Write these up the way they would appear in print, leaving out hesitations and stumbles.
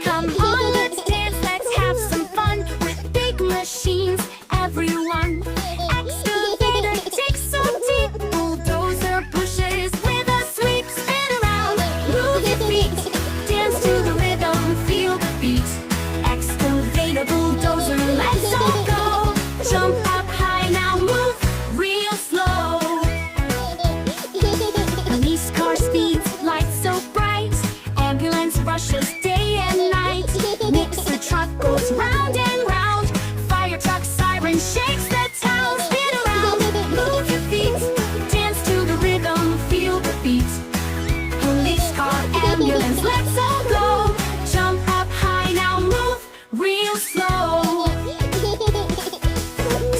Come on, let's dance, let's have some fun with big machines, everyone. Excavator digs so deep, bulldozer pushes with a sweep. Spin around, move your feet, dance to the rhythm, feel the beat. Excavator, bulldozer, let's all go. Jump up high, now move real slow. Police car speeds, lights so bright. Ambulance rushes day and night. Mixer truck goes round and round. Fire truck siren shakes the town. Spin around, move your feet, dance to the rhythm, feel the beat. Police car, ambulance, let's all go. Jump up high, now move real slow.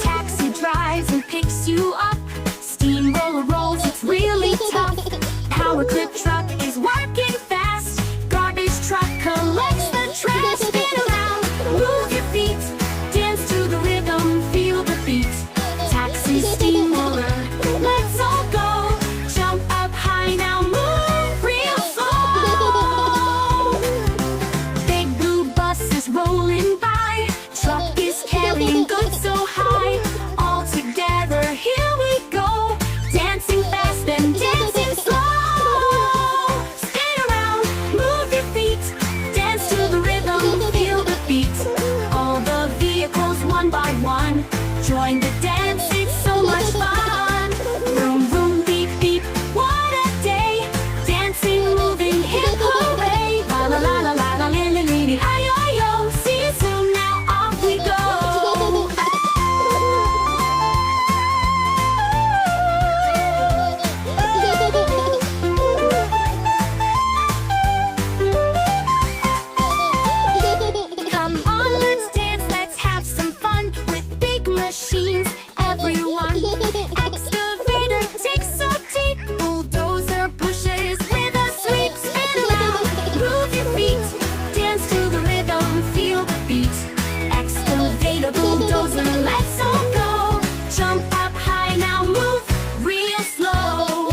Taxi drives and picks you up. Steamroller rolls, it's really tough. Power clip truck is working fast. Garbage truck collects the trash. Spin around, move your feet, dance to the rhythm, feel the beat. Taxi, steamroller, let's all go. Jump up high, now move real slow. Big blue bus is rolling by. Truck is carrying goods so high. All together, here we go. Dancing fast and dancing slow. Spin around, move your feet, dance to the rhythm, feel the beat. All the vehicles one by one join the dance, it's so much fun. Vroom vroom beep beep, what a day. Dancing, moving, hip hooray. La la la la la la li li li li. Hi yo yo, see you soon, now off we go. Come on, let's dance, let's have some fun with big machines, everyone. Excavator digs so deep, bulldozer pushes with a sweep. Spin around, move your feet, dance to the rhythm, feel the beat. Excavator, bulldozer, let's all go. Jump up high, now move real slow.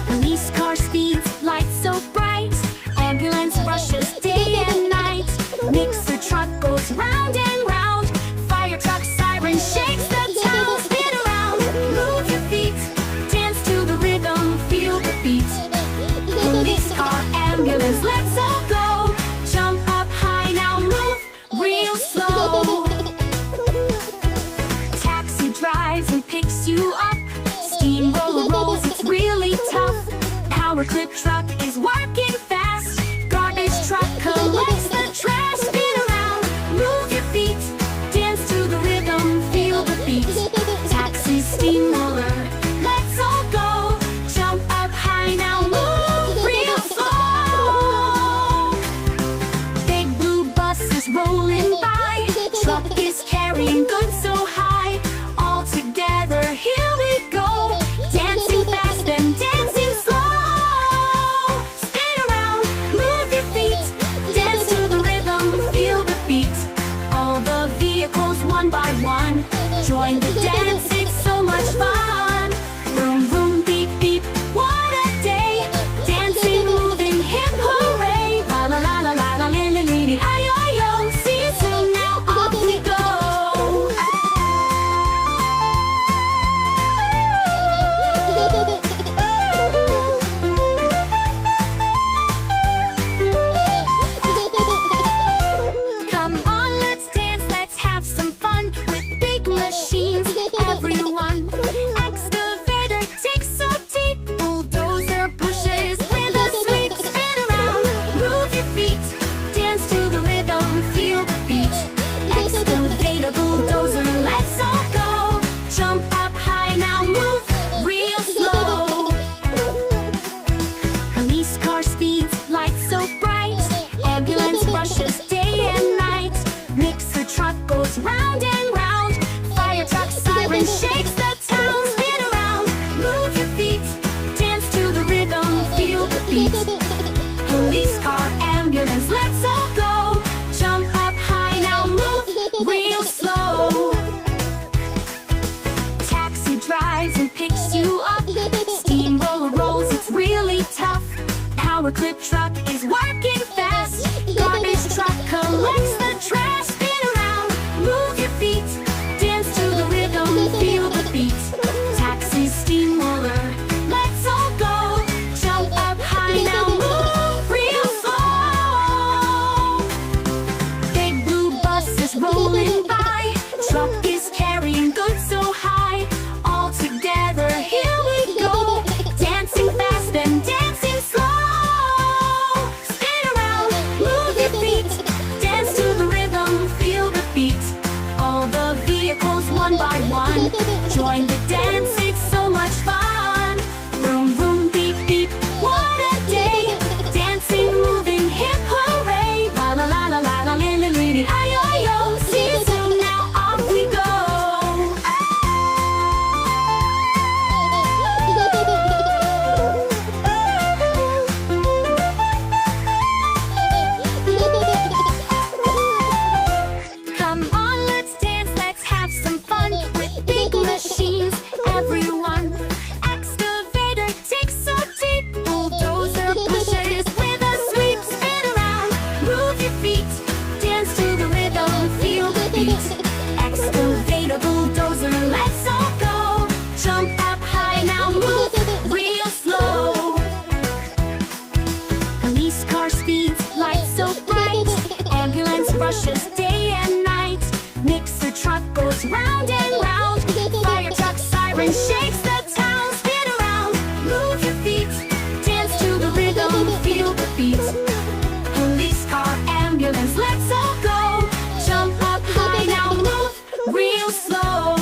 Police car speeds, lights so bright. Ambulance rushes day and night. Mixer truck goes round and round. Fire truck siren shakes the town. Spin around, move your feet, dance to the rhythm, feel the beat. Police car, ambulance, let's all go. Jump up high, now move real slow. Taxi drives and picks you up. Steamroller rolls, it's really tough. Power clip truck is working fast. Garbage truck collects the trash. Spin around, move your feet, dance to the rhythm, feel the beat. Taxi, steamroller, let's all go. Jump up high, now move real slow. Big blue bus is rolling by. Truck is carrying goods so high. All together, here we go. Dancing fast and dancing slow. Spin around, move your feet, dance to the rhythm, feel the beat. All the vehicles one by one join the dance, it's so much fun. Vroom vroom beep beep, what a day. Dancing, moving, hip hooray. La la la la la la li li li li. Hi yo yo, see you soon, now off we go. Come on, let's dance, let's have some fun with big machines, everyone. Excavator digs so deep, bulldozer pushes with a sweep. Spin around, move your feet, dance to the rhythm, feel the beat. Excavator, bulldozer, let's all go. Jump up high, now move real slow. Police car speeds, lights so bright. Ambulance rushes day and night. Mixer truck goes round and round. Fire truck siren shakes the town. Spin around, move your feet, dance to the rhythm, feel the beat. Police car, ambulance, let's all go. Jump up high, now move real slow. Taxi drives and picks you up. Steamroller rolls, it's really tough. Power clip truck is working fast. truck collects the trash. Spin around, move your feet, dance to the rhythm, feel the beat. Taxi, steamroller, let's all go. Jump up high now, move real slow. Big blue bus is rolling by, truck is carrying goods so high. All together, here we go, dancing fast and dancing slow. Spin around, move your feet, dance to the rhythm, feel the beat. All the vehicles one by one join the dance, it's so much fun. Vroom vroom beep beep, what a day, dancing, moving, hip hooray. La la la la la la li li li li, ayo ayo. See you soon, now off we go. Come on, let's dance, let's have some fun with big machines, everyone. Excavator digs so deep, bulldozer pushes with a sweep. Spin around, move your feet, dance to the rhythm, feel the beat. Excavator, bulldozer, let's all go. Jump up high now, move real slow. Police car speeds, lights so bright, ambulance rushes day and night. Mixer truck goes round and round, fire truck siren shakes the town. Spin around, move your feet, dance to the rhythm, feel the beat. Police car, ambulance, let's all go. Jump up high now, move real slow.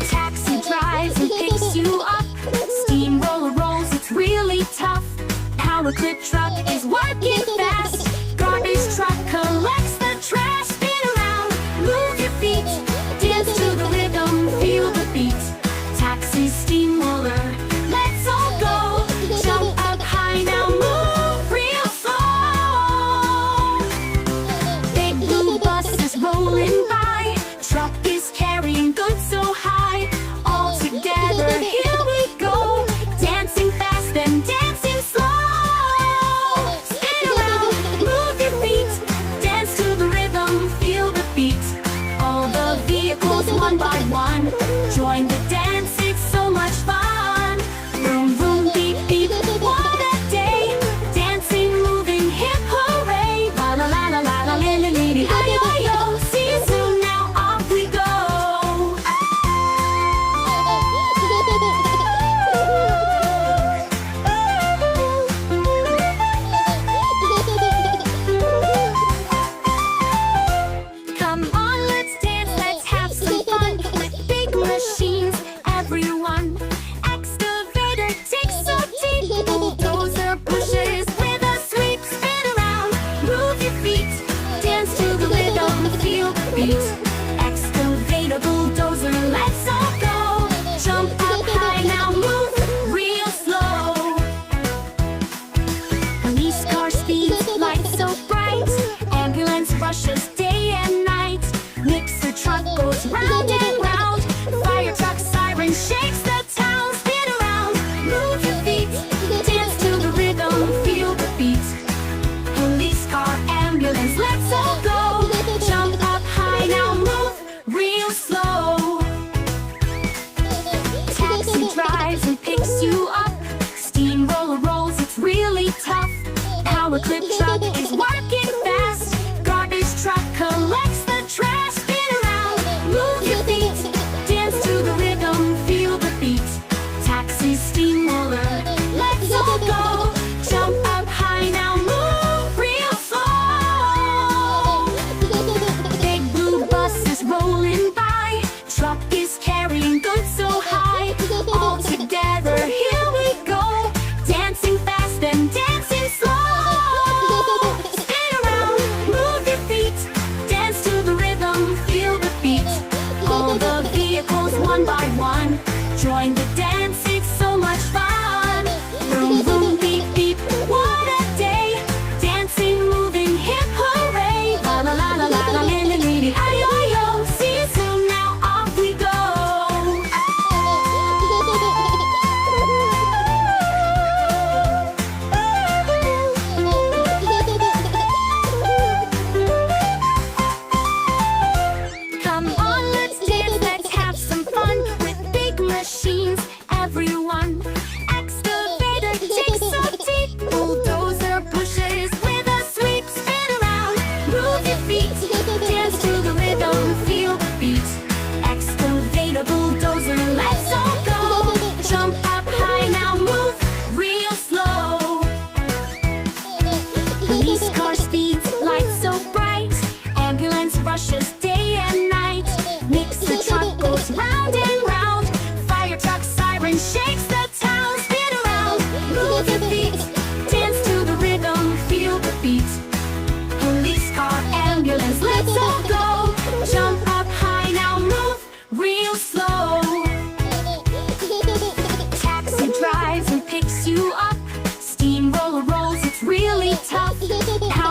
Taxi drives and picks you up, steamroller rolls, it's really tough. Power clip truck is working fast, garbage truck collects the trash. Spin around, move your feet, dance to the rhythm, feel the beat. Taxi, steamroller, let's all go. Jump up high now, move real slow. Big blue bus is rolling by, truck is carrying goods so high. All together, here we go, dancing fast and dancing slow. Spin around, move your feet, dance to the rhythm, feel the beat. All the vehicles one by one join the dance, it's so much fun. Vroom vroom beep beep, what a day, dancing, moving, hip hooray. La la la la la la li li li li, ayo ayo. See you soon, now off we go. Come on, let's dance, let's have some fun with big machines, everyone. Excavator digs so deep, bulldozer pushes with a sweep. Spin around, move your feet, dance to the rhythm, feel the beat. Excavator, bulldozer, let's all go. Jump up high now, move real slow. Police car speeds, lights so bright, ambulance rushes day and night. Mixer truck goes round and round, fire truck siren shakes the town. Spin around, move your feet, dance to the rhythm, feel the beat. Police car, ambulance, let's all go. Jump up high now, move real slow. Taxi drives and picks you up, steamroller rolls, it's really tough. Power clip truck is working fast, garbage truck collects the trash. Spin around, move your feet, dance to the rhythm, feel the beat. Taxi, steamroller, let's all go. Jump up high now, move real slow. Big blue bus is rolling by, truck is carrying goods so high. All together, here we go, dancing fast and dancing slow. Spin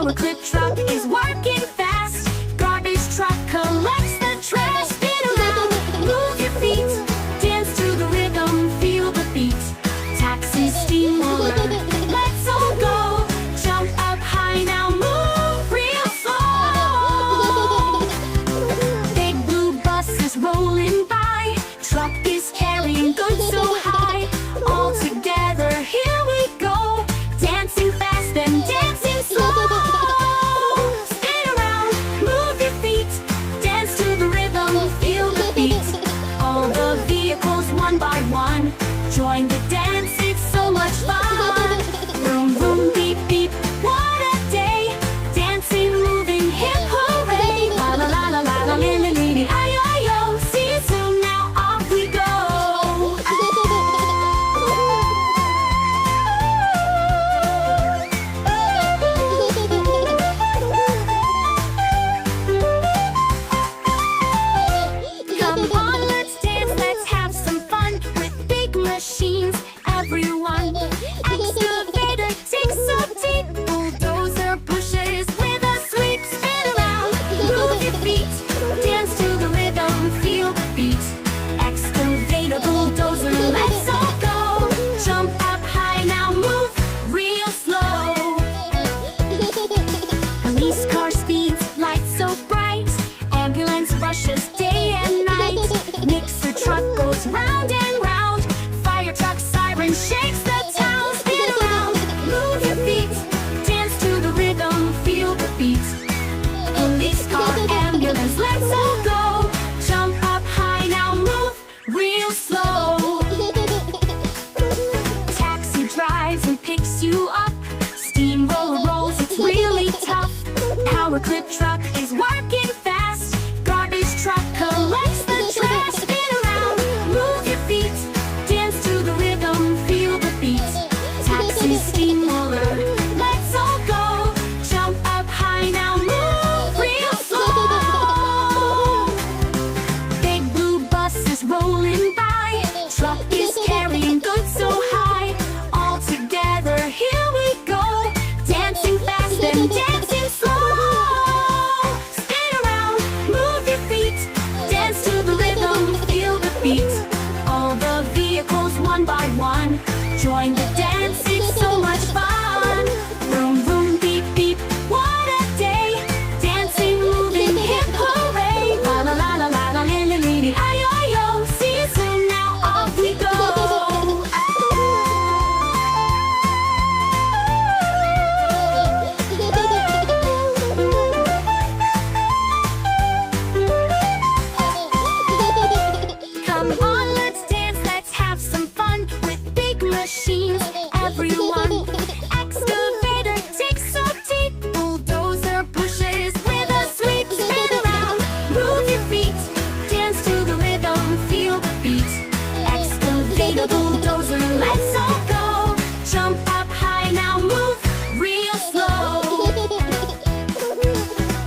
Our clip truck is working fast. Garbage truck collects the trash. Spin around, move your feet, dance to the rhythm, feel the beat. Taxi, steamroller, let's all go. Jump up high now, move real slow. Big blue bus is rolling by. Truck is carrying goods so high. All together, here we go. Dancing fast and dancing slow. Spin around, move your feet, dance to the rhythm, feel the beat. All the vehicles one by one join the dance, it's so much fun. Vroom, vroom, beep, beep, what a day. Dancing, moving, hip hooray. La la la la la la li li li li, ay ay yo. See you soon, now off we go. Come on, let's dance, let's have some fun with big machines, everyone. Excavator digs so deep, bulldozer pushes with a sweep. Spin around, move your feet, dance to the rhythm, feel the beat. Excavator, bulldozer, let's all go. Jump up high now, move real slow. Police car speeds, lights so bright. Ambulance rushes day and night. Mixer truck goes round and round. Fire truck siren shakes the town. Spin around, move your feet, dance to the rhythm, feel the beat. Police car, ambulance, let's all go. Jump up high now, move real slow. Taxi drives and picks you up. Steamroller rolls, it's really tough. Power clip truck is working fast. Garbage truck collects the trash. Spin around, move your feet, dance to the rhythm, feel the beat. Taxi, steamroller, let's all go. Jump up high now, move real slow. Big blue bus is rolling by. Truck is carrying goods so high. All together, here we go. Dancing fast and dancing slow. Spin around, move your feet, dance to the rhythm, feel the beat. All the vehicles one by one join the dance, it's so much fun. Vroom, vroom, beep, beep, what a day. Dancing, moving, hip hooray. La la la la la la li li li li, ay ay yo. See you soon, now off we go. Come on, let's dance, let's have some fun with big machines, everyone. Excavator digs so deep, bulldozer pushes with a sweep. Spin around, move your feet, dance to the rhythm, feel the beat. Excavator, bulldozer, let's all go. Jump up high now, move real slow.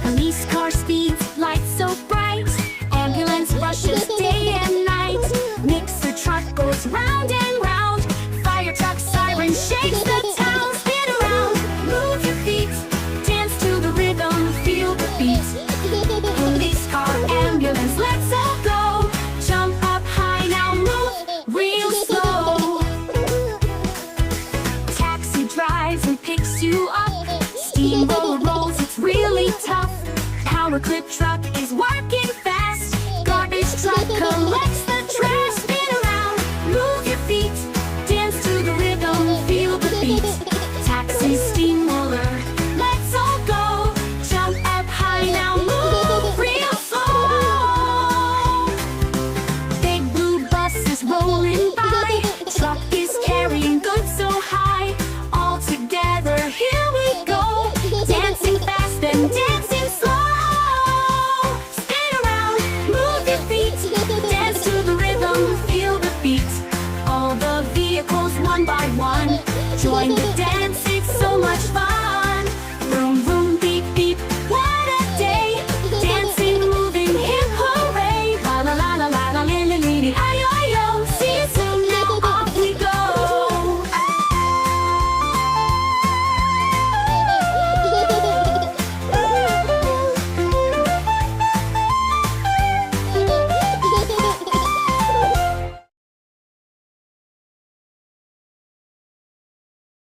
Police car speeds, lights so bright. Ambulance rushes day and night. Mixer truck goes round and round. Fire truck siren shakes the town. Spin around, move your feet, dance to the rhythm, feel the beat. Police car, ambulance, let's all go. Jump up high now, move real slow. Taxi drives and picks you up. Steamroller rolls, it's really tough. Power clip truck is working fast. Garbage truck collects the trash. Spin around, move your feet, dance to the rhythm, feel the beat. Taxi, steamroller, let's all go. Jump up high now, move real slow. Big blue bus is rolling by. Truck is carrying goods so high. All together, here we go. Dancing fast and dancing slow. Spin around, move your feet, dance to the rhythm, feel the beat. All the vehicles one by one join the dance, it's so much fun.